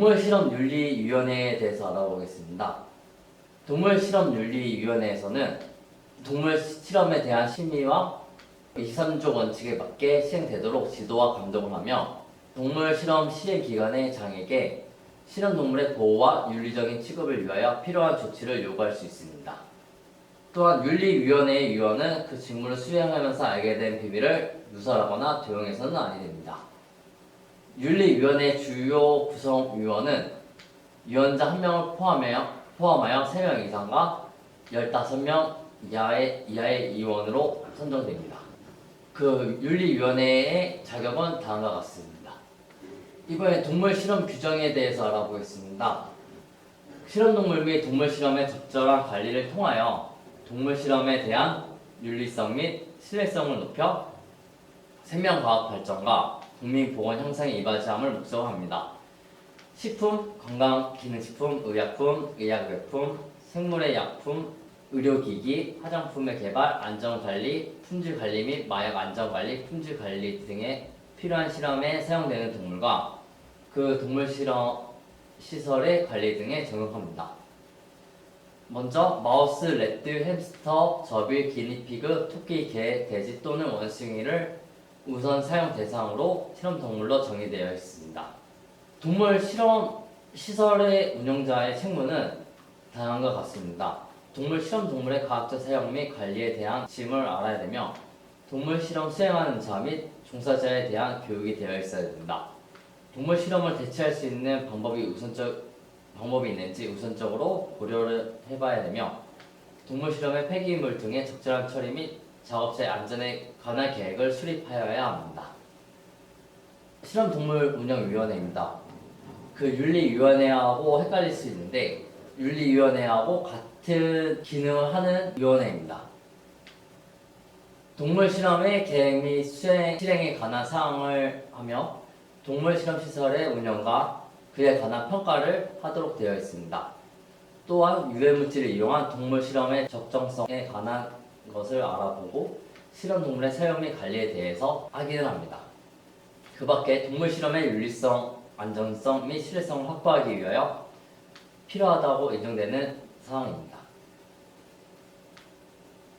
동물실험윤리위원회에 대해서 알아보겠습니다. 동물실험윤리위원회에서는 동물 실험에 대한 심의와 23조 원칙에 맞게 시행되도록 지도와 감독을 하며 동물 실험 시행 기관의 장에게 실험동물의 보호와 윤리적인 취급을 위하여 필요한 조치를 요구할 수 있습니다. 또한 윤리위원회의 위원은 그 직무를 수행하면서 알게 된 비밀을 누설하거나 도용해서는 아니 됩니다. 윤리위원회 주요 구성위원은 위원자 1명을 포함하여 3명 이상과 15명 이하의 위원으로 선정됩니다. 그 윤리위원회의 자격은 다음과 같습니다. 이번에 동물 실험 규정에 대해서 알아보겠습니다. 실험동물 및 동물 실험의 적절한 관리를 통하여 동물 실험에 대한 윤리성 및 신뢰성을 높여 생명과학 발전과 국민 보건 향상에 이바지함을 목적합니다. 식품, 건강기능식품, 의약품, 의약외품, 생물의 약품, 의료기기, 화장품의 개발, 안전관리, 품질관리 및 마약 안전관리, 품질관리 등에 필요한 실험에 사용되는 동물과 그 동물 실험 시설의 관리 등에 적용합니다. 먼저 마우스, 래트, 햄스터, 접일, 기니피그, 토끼, 개, 돼지 또는 원숭이를 우선 사용 대상으로 실험동물로 정의되어 있습니다. 동물 실험 시설의 운영자의 책무는 다음과 같습니다. 동물 실험 동물의 과학적 사용 및 관리에 대한 지침을 알아야 되며 동물 실험 수행하는 자 및 종사자에 대한 교육이 되어 있어야 됩니다. 동물 실험을 대체할 수 있는 방법이 있는지 우선적으로 고려를 해봐야 되며 동물 실험의 폐기물 등의 적절한 처리 및 작업자의 안전에 관한 계획을 수립하여야 합니다. 실험동물운영위원회입니다. 그 윤리위원회하고 헷갈릴 수 있는데 윤리위원회하고 같은 기능을 하는 위원회입니다. 동물 실험의 계획 및 실행에 관한 사항을 하며 동물 실험 시설의 운영과 그에 관한 평가를 하도록 되어 있습니다. 또한 유해물질을 이용한 동물 실험의 적정성에 관한 것을 알아보고 실험동물의 사용 및 관리에 대해서 확인을 합니다. 그 밖에 동물 실험의 윤리성, 안전성 및 신뢰성을 확보하기 위하여 필요하다고 인정되는 사항입니다.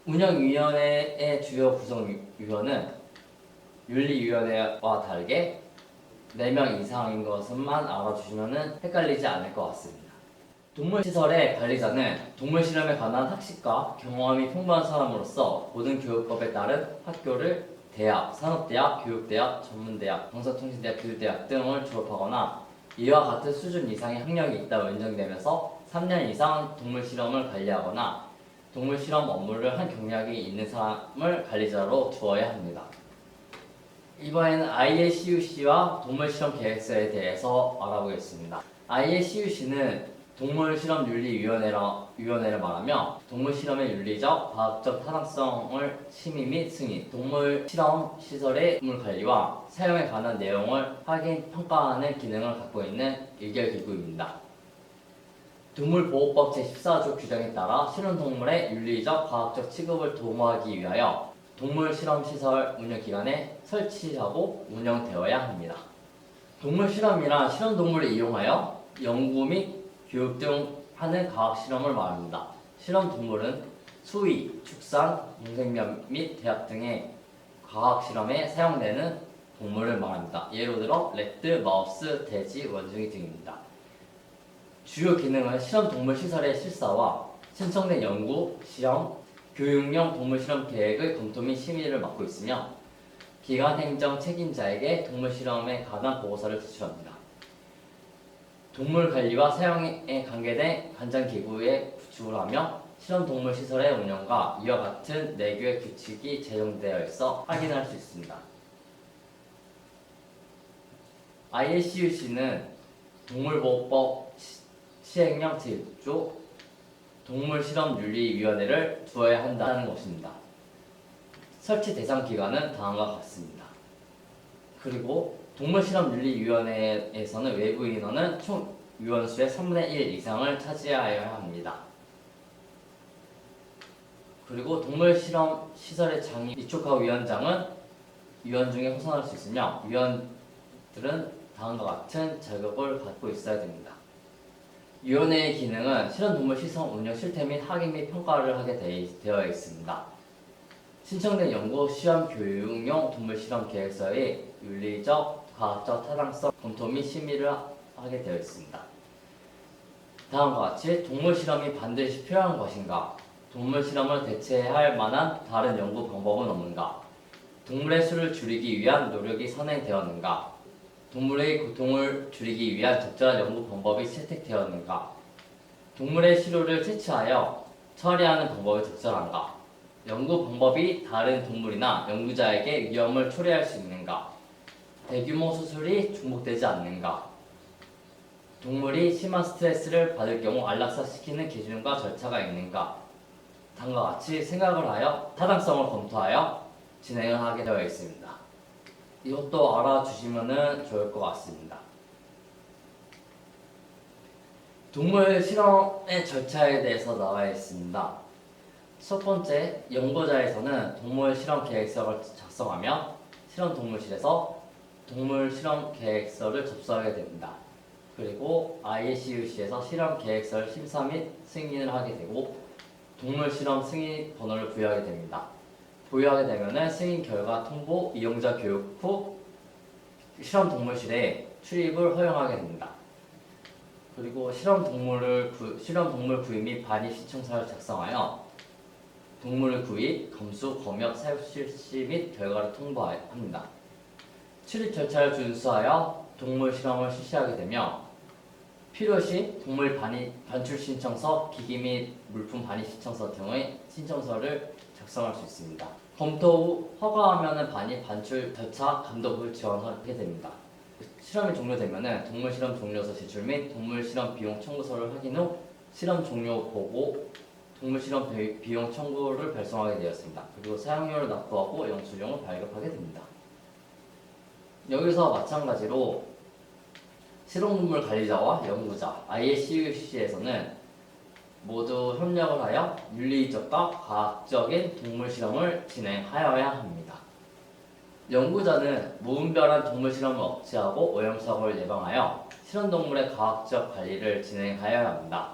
운영위원회의 주요 구성위원은 윤리위원회와 다르게 4명 이상인 것만 알아주시면 헷갈리지 않을 것 같습니다. 동물시설의 관리자는 동물 실험에 관한 학식과 경험이 풍부한 사람으로서 모든 교육법에 따른 학교를 대학, 산업대학, 교육대학, 전문대학, 방송통신대학, 교육대학 등을 졸업하거나 이와 같은 수준 이상의 학력이 있다고 인정되면서 3년 이상 동물 실험을 관리하거나 동물 실험 업무를 한 경력이 있는 사람을 관리자로 두어야 합니다. 이번에는 IACUC와 동물 실험 계획서에 대해서 알아보겠습니다. IACUC는 동물실험윤리위원회를 말하며 동물실험의 윤리적, 과학적 타당성을 심의 및 승인, 동물실험 시설의 동물관리와 사용에 관한 내용을 확인, 평가하는 기능을 갖고 있는 의결기구입니다. 동물보호법 제14조 규정에 따라 실험동물의 윤리적, 과학적 취급을 도모하기 위하여 동물실험시설 운영기관에 설치하고 운영되어야 합니다. 동물실험이란 실험동물을 이용하여 연구 및 교육 등 하는 과학실험을 말합니다. 실험동물은 수의, 축산, 동생명 및 대학 등의 과학실험에 사용되는 동물을 말합니다. 예로 들어 래트, 마우스, 돼지, 원숭이 등입니다. 주요 기능은 실험동물 시설의 실사와 신청된 연구, 시험, 교육용 동물실험 계획의 검토 및 심의를 맡고 있으며 기관 행정 책임자에게 동물실험에 관한 보고서를 제출합니다. 동물관리와 사용에 관계된 관장기구의 구축을 하며 실험동물시설의 운영과 이와 같은 4개의 규칙이 제정되어 있어 확인할 수 있습니다. IACUC는 동물보호법 시행령 제6조 동물실험윤리위원회를 두어야 한다는 것입니다. 설치 대상 기관은 다음과 같습니다. 그리고 동물실험윤리위원회에서는 외부 인원은 총 위원수의 3분의 1 이상을 차지하여야 합니다. 그리고 동물실험 시설의 장이 이촉하고 위원장은 위원 중에 호선할 수 있으며 위원들은 다음과 같은 자격을 갖고 있어야 됩니다. 위원회의 기능은 실험동물 시설 운영 실태 및 확인 및 평가를 하게 되어 있습니다. 신청된 연구, 시험, 교육용 동물 실험 계획서의 윤리적, 과학적 타당성 검토 및 심의를 하게 되어 있습니다. 다음과 같이 동물 실험이 반드시 필요한 것인가? 동물 실험을 대체할 만한 다른 연구 방법은 없는가? 동물의 수를 줄이기 위한 노력이 선행되었는가? 동물의 고통을 줄이기 위한 적절한 연구 방법이 채택되었는가? 동물의 시료를 채취하여 처리하는 방법이 적절한가? 연구 방법이 다른 동물이나 연구자에게 위험을 초래할 수 있는가? 대규모 수술이 중복되지 않는가? 동물이 심한 스트레스를 받을 경우 안락사시키는 기준과 절차가 있는가? 다음과 같이 생각을 하여 타당성을 검토하여 진행을 하게 되어 있습니다. 이것도 알아주시면 좋을 것 같습니다. 동물 실험의 절차에 대해서 나와 있습니다. 첫 번째, 연구자에서는 동물 실험 계획서를 작성하며 실험 동물실에서 동물 실험 계획서를 접수하게 됩니다. 그리고 IACUC에서 실험 계획서를 심사 및 승인을 하게 되고 동물 실험 승인 번호를 부여하게 됩니다. 보유하게 되면 승인 결과 통보, 이용자 교육 후 실험 동물실에 출입을 허용하게 됩니다. 그리고 실험 동물 구입 및 반입 신청서를 작성하여 동물 구입, 검수, 검역, 사육 실시 및 결과를 통보합니다. 출입 절차를 준수하여 동물 실험을 실시하게 되며 필요시 동물 반출 신청서, 기기 및 물품 반입 신청서 등의 신청서를 작성할 수 있습니다. 검토 후 허가하면 반입, 반출 절차, 감독을 지원하게 됩니다. 실험이 종료되면 동물 실험 종료서 제출 및 동물 실험 비용 청구서를 확인 후 실험 종료 보고 동물 실험 비용 청구를 발송하게 되었습니다. 그리고 사용료를 납부하고 영수증을 발급하게 됩니다. 여기서 마찬가지로 실험동물 관리자와 연구자 IACUC에서는 모두 협력을 하여 윤리적과 과학적인 동물 실험을 진행하여야 합니다. 연구자는 무분별한 동물 실험을 억제하고 오염사고를 예방하여 실험동물의 과학적 관리를 진행하여야 합니다.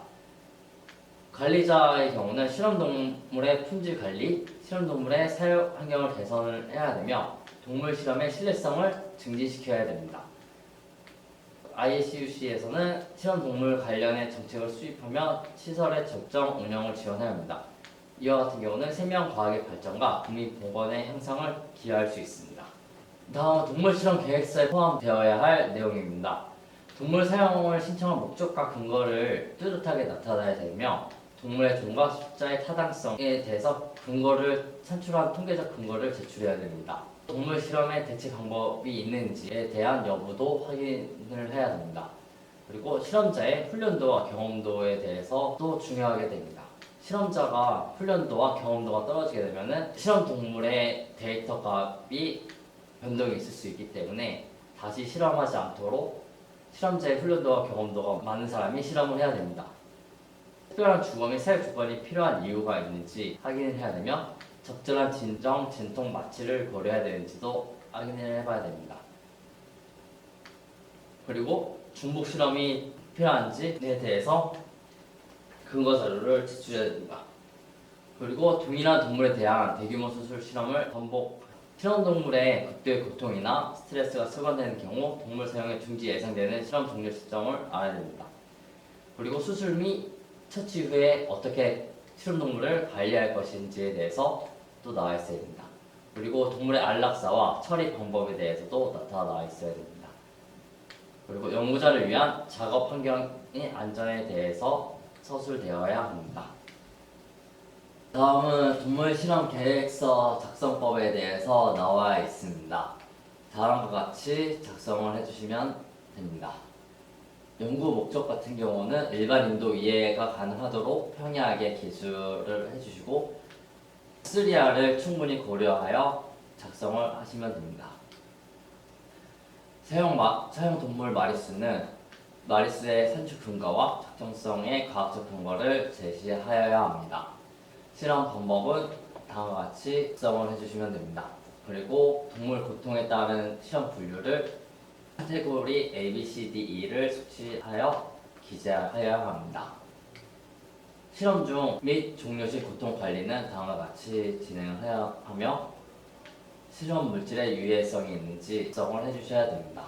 관리자의 경우는 실험동물의 품질 관리, 실험동물의 사육 환경을 개선을 해야 되며 동물 실험의 신뢰성을 증진시켜야 됩니다. IACUC에서는 실험동물 관련의 정책을 수립하며 시설의 적정 운영을 지원해야 합니다. 이와 같은 경우는 생명 과학의 발전과 국민 보건의 향상을 기여할 수 있습니다. 다음은 동물 실험 계획서에 포함되어야 할 내용입니다. 동물 사용을 신청한 목적과 근거를 뚜렷하게 나타내야 되며 동물의 종과 숫자의 타당성에 대해서 근거를 산출한 통계적 근거를 제출해야 됩니다. 동물 실험의 대체 방법이 있는지에 대한 여부도 확인을 해야 됩니다. 그리고 실험자의 훈련도와 경험도에 대해서도 중요하게 됩니다. 실험자가 훈련도와 경험도가 떨어지게 되면 실험 동물의 데이터 값이 변동이 있을 수 있기 때문에 다시 실험하지 않도록 실험자의 훈련도와 경험도가 많은 사람이 실험을 해야 됩니다. 특별한 주거 및 사육 조건이 필요한 이유가 있는지 확인을 해야 되며 적절한 진정, 진통, 마취를 고려해야 되는지도 확인을 해봐야 됩니다. 그리고 중복 실험이 필요한지에 대해서 근거 자료를 제출해야 됩니다. 그리고 동일한 동물에 대한 대규모 수술 실험을 반복 실험동물의 극도의 고통이나 스트레스가 수반되는 경우 동물 사용의 중지 예상되는 실험 종료 시점을 알아야 됩니다. 그리고 수술 및 처치 후에 어떻게 실험동물을 관리할 것인지에 대해서 또 나와 있어야 됩니다. 그리고 동물의 안락사와 처리 방법에 대해서도 나와 있어야 됩니다. 그리고 연구자를 위한 작업 환경의 안전에 대해서 서술되어야 합니다. 다음은 동물 실험 계획서 작성법에 대해서 나와 있습니다. 다음과 같이 작성을 해주시면 됩니다. 연구 목적 같은 경우는 일반인도 이해가 가능하도록 평이하게 기술을 해주시고 쓰리아를 충분히 고려하여 작성을 하시면 됩니다. 사용 동물 마리수는 마리수의 산출 근거와 적정성의 과학적 근거를 제시하여야 합니다. 실험 방법은 다음과 같이 작성을 해주시면 됩니다. 그리고 동물 고통에 따른 실험 분류를 카테고리 A, B, C, D, E를 숙지하여 기재하여야 합니다. 실험 중 및 종료 시 고통 관리는 다음과 같이 진행해야 하며 실험 물질의 유해성이 있는지 작성을 해주셔야 됩니다.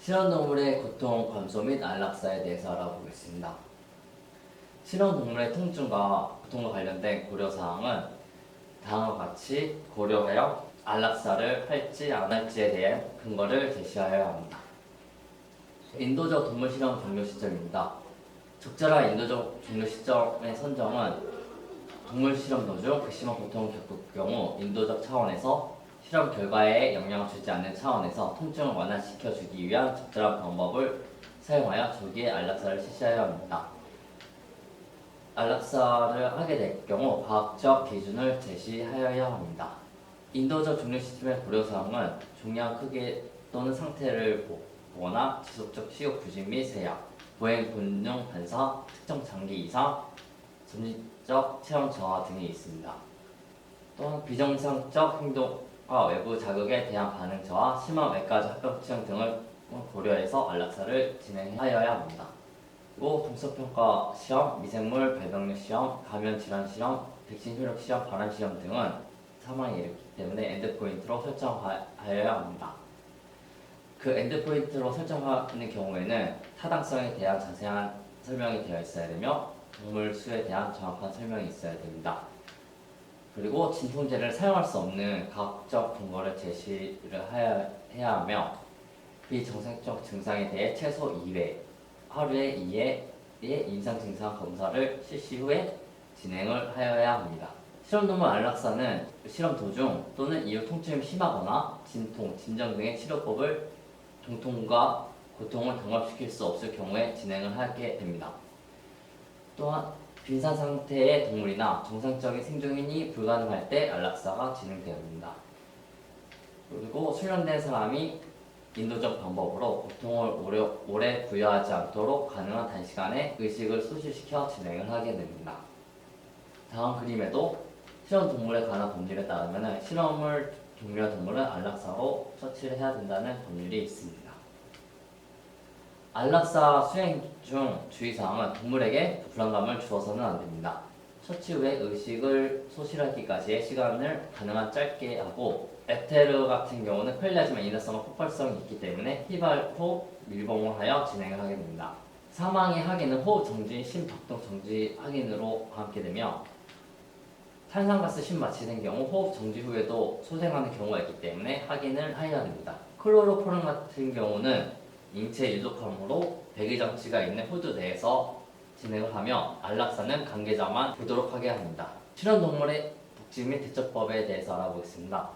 실험 동물의 고통 감소 및 안락사에 대해서 알아보겠습니다. 실험 동물의 통증과 고통과 관련된 고려 사항은 다음과 같이 고려하여 안락사를 할지 안 할지에 대한 근거를 제시하여야 합니다. 인도적 동물 실험 종료 시점입니다. 적절한 인도적 종료 시점의 선정은 동물 실험 도중 극심한 고통을 겪을 경우 인도적 차원에서 실험 결과에 영향을 주지 않는 차원에서 통증을 완화시켜주기 위한 적절한 방법을 사용하여 조기에 안락사를 실시하여야 합니다. 안락사를 하게 될 경우 과학적 기준을 제시하여야 합니다. 인도적 종료 시점의 고려사항은 종양 크기 또는 상태를 보거나 지속적 식욕 부진 및 세약, 보행 본능 반사, 특정 장기 이상, 점진적 체온 저하 등이 있습니다. 또한 비정상적 행동과 외부 자극에 대한 반응 저하, 심한 외과적 합병증 등을 고려해서 안락사를 진행하여야 합니다. 그리고 동서평가 시험, 미생물 발병력 시험, 감염 질환 시험, 백신 효력 시험, 발암 시험 등은 사망에 이르기 때문에 엔드포인트로 설정하여야 합니다. 그 엔드포인트로 설정하는 경우에는 타당성에 대한 자세한 설명이 되어 있어야 되며 동물 수에 대한 정확한 설명이 있어야 됩니다. 그리고 진통제를 사용할 수 없는 과학적 근거를 제시를 해야 하며 비정상적 증상에 대해 최소 2회, 하루에 2회의 임상 증상 검사를 실시 후에 진행을 하여야 합니다. 실험동물 안락사는 실험 도중 또는 이후 통증이 심하거나 진통, 진정 등의 치료법을 통통과 고통을 경합시킬 수 없을 경우에 진행을 하게 됩니다. 또한 빈산 상태의 동물이나 정상적인 생존이 불가능할 때 안락사가 진행됩니다. 그리고 수련된 사람이 인도적 방법으로 고통을 오래 부여하지 않도록 가능한 단시간에 의식을 소실시켜 진행을 하게 됩니다. 다음 그림에도 실험 동물에 관한 법률에 따르면 실험을 종료한 동물은 안락사로 처치를 해야 된다는 법률이 있습니다. 안락사 수행 중 주의사항은 동물에게 불안감을 주어서는 안 됩니다. 처치 후에 의식을 소실하기까지의 시간을 가능한 짧게 하고 에테르 같은 경우는 편리하지만 인화성과 폭발성이 있기 때문에 휘발 후 밀봉을 하여 진행을 하게 됩니다. 사망의 확인은 호흡 정지, 심박동 정지 확인으로 함께 되며 탄산가스 심마취된 경우 호흡 정지 후에도 소생하는 경우가 있기 때문에 확인을 하여야 됩니다. 클로로포름 같은 경우는 인체 유독함으로 배기 장치가 있는 후드 내에서 진행을 하며 안락사는 관계자만 보도록 하게 합니다. 실험 동물의 복지 및 대처법에 대해서 알아보겠습니다.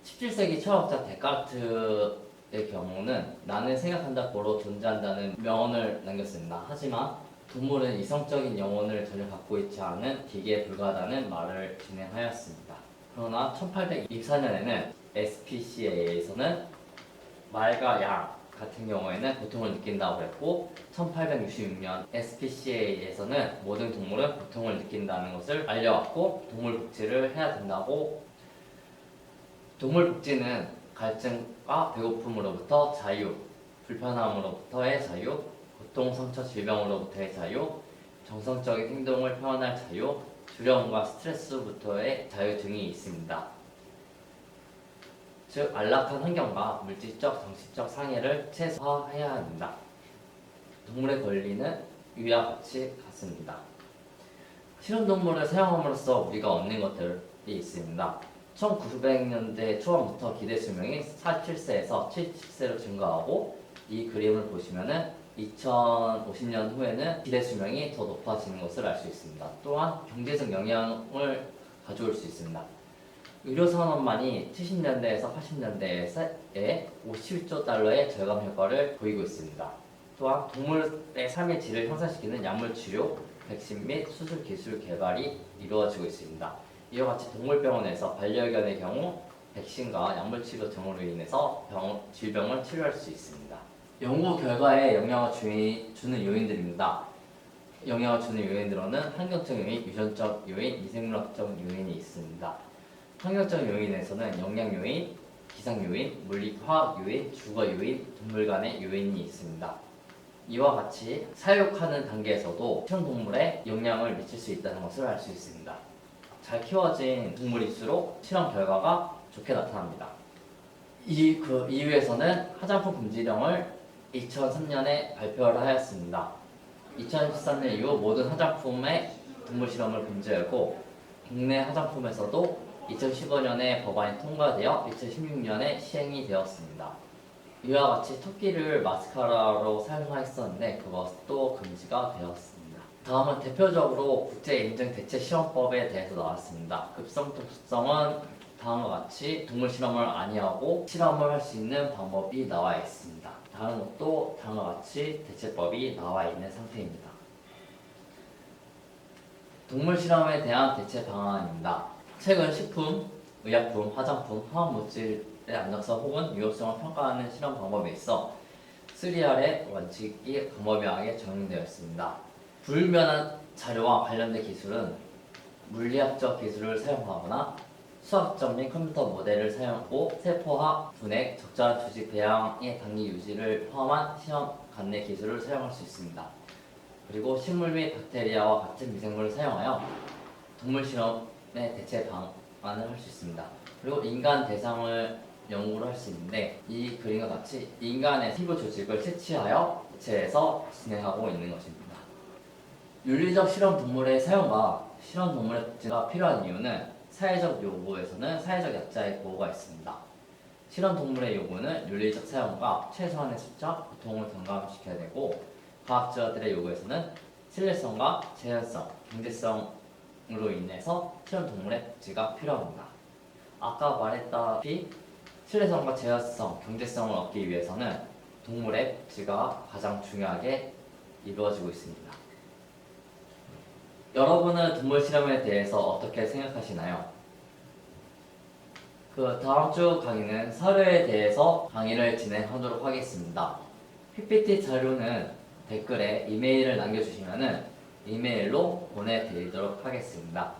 17세기 철학자 데카르트의 경우는 나는 생각한다 고로 존재한다는 명언을 남겼습니다. 하지만 동물은 이성적인 영혼을 전혀 갖고 있지 않은 기계에 불과하다는 말을 진행하였습니다. 그러나 1824년에는 SPCA에서는 말과 양 같은 경우에는 고통을 느낀다고 했고 1866년 SPCA에서는 모든 동물은 고통을 느낀다는 것을 알려왔고 동물 복지를 해야 된다고 동물 복지는 갈증과 배고픔으로부터 자유, 불편함으로부터의 자유, 고통, 상처, 질병으로부터의 자유, 정상적인 행동을 표현할 자유, 두려움과 스트레스부터의 자유 등이 있습니다. 즉 안락한 환경과 물질적, 정신적 상해를 최소화해야 합니다. 동물의 권리는 위와 같이 같습니다. 실험동물을 사용함으로써 우리가 얻는 것들이 있습니다. 1900년대 초반부터 기대 수명이 47세에서 77세로 증가하고 이 그림을 보시면은 2050년 후에는 기대 수명이 더 높아지는 것을 알 수 있습니다. 또한 경제적 영향을 가져올 수 있습니다. 의료산업만이 70년대에서 80년대에 51조 달러의 절감 효과를 보이고 있습니다. 또한 동물의 삶의 질을 향상시키는 약물 치료, 백신 및 수술 기술 개발이 이루어지고 있습니다. 이와 같이 동물병원에서 반려견의 경우 백신과 약물 치료 등으로 인해서 질병을 치료할 수 있습니다. 연구 결과에 영향을 주는 요인들입니다. 영향을 주는 요인으로는 환경적 요인, 유전적 요인, 미생물학적 요인이 있습니다. 환경적 요인에서는 영양 요인, 기상 요인, 물리 화학 요인, 주거 요인, 동물 간의 요인이 있습니다. 이와 같이 사육하는 단계에서도 실험 동물에 영향을 미칠 수 있다는 것을 알 수 있습니다. 잘 키워진 동물일수록 실험 결과가 좋게 나타납니다. 그 이유에서는 화장품 금지령을 2003년에 발표를 하였습니다. 2013년 이후 모든 화장품의 동물 실험을 금지하고 국내 화장품에서도 2015년에 법안이 통과되어 2016년에 시행이 되었습니다. 이와 같이 토끼를 마스카라로 사용하였었는데 그것도 금지가 되었습니다. 다음은 대표적으로 국제인증 대체실험법에 대해서 나왔습니다. 급성 독성은 다음과 같이 동물 실험을 아니하고 실험을 할 수 있는 방법이 나와 있습니다. 다른 것도 다음과 같이 대체법이 나와 있는 상태입니다. 동물 실험에 대한 대체 방안입니다. 최근 식품, 의약품, 화장품, 화학물질의 안정성 혹은 유효성을 평가하는 실험 방법에 있어 3R의 원칙이 광범위하게 적용되어 있습니다. 불분명한 자료와 관련된 기술은 물리학적 기술을 사용하거나 수학적 및 컴퓨터 모델을 사용하고 세포학, 분해, 적절한 조직 배양의 단계 유지를 포함한 시험 관내 기술을 사용할 수 있습니다. 그리고 식물 및 박테리아와 같은 미생물을 사용하여 동물 실험의 대체 방안을 할 수 있습니다. 그리고 인간 대상을 연구를 할 수 있는데 이 그림과 같이 인간의 피부 조직을 채취하여 대체해서 진행하고 있는 것입니다. 윤리적 실험 동물의 사용과 실험 동물의 복제가 필요한 이유는 사회적 요구에서는 사회적 약자의 보호가 있습니다. 실험 동물의 요구는 윤리적 사용과 최소한의 숫자, 고통을 경감시켜야 되고 과학자들의 요구에서는 신뢰성과 재현성, 경제성으로 인해서 실험 동물의 복제가 필요합니다. 아까 말했다시피 신뢰성과 재현성, 경제성을 얻기 위해서는 동물의 복제가 가장 중요하게 이루어지고 있습니다. 여러분은 동물 실험에 대해서 어떻게 생각하시나요? 다음 주 강의는 사료에 대해서 강의를 진행하도록 하겠습니다. PPT 자료는 댓글에 이메일을 남겨주시면 이메일로 보내드리도록 하겠습니다.